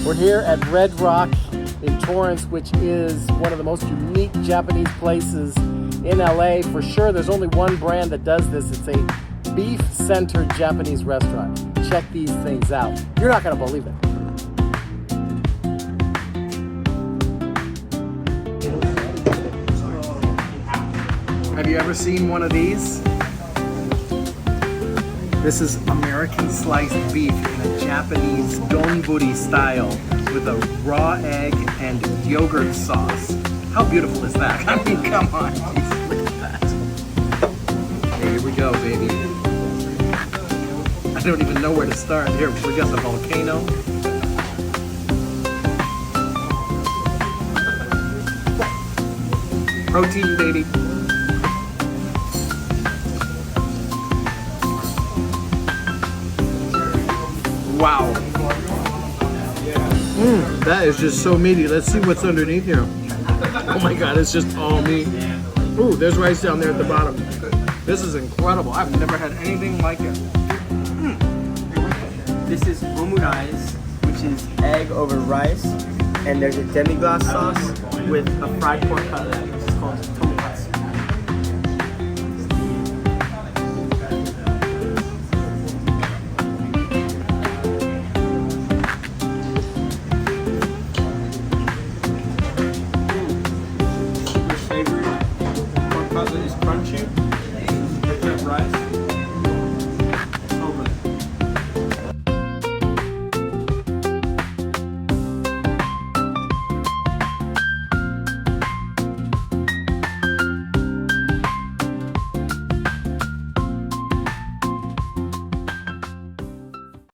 We're here at Red Rock in Torrance, which is one of the most unique Japanese places in LA. For sure, there's only one brand that does this. It's a beef-centered Japanese restaurant. Check these things out. You're not gonna believe it. Have you ever seen one of these? This is American sliced beef in a Japanese donburi style with a raw egg and yogurt sauce. How beautiful is that? I mean, come on. Look at that. Here we go, baby. I don't even know where to start. Here, we got the volcano. Protein, baby. Wow. That is just so meaty. Let's see what's underneath here. Oh my God, it's just all meat. Ooh, there's rice down there at the bottom. This is incredible. I've never had anything like it. This is omurice, which is egg over rice, and there's a demi-glace sauce with a fried pork cutlet, which is called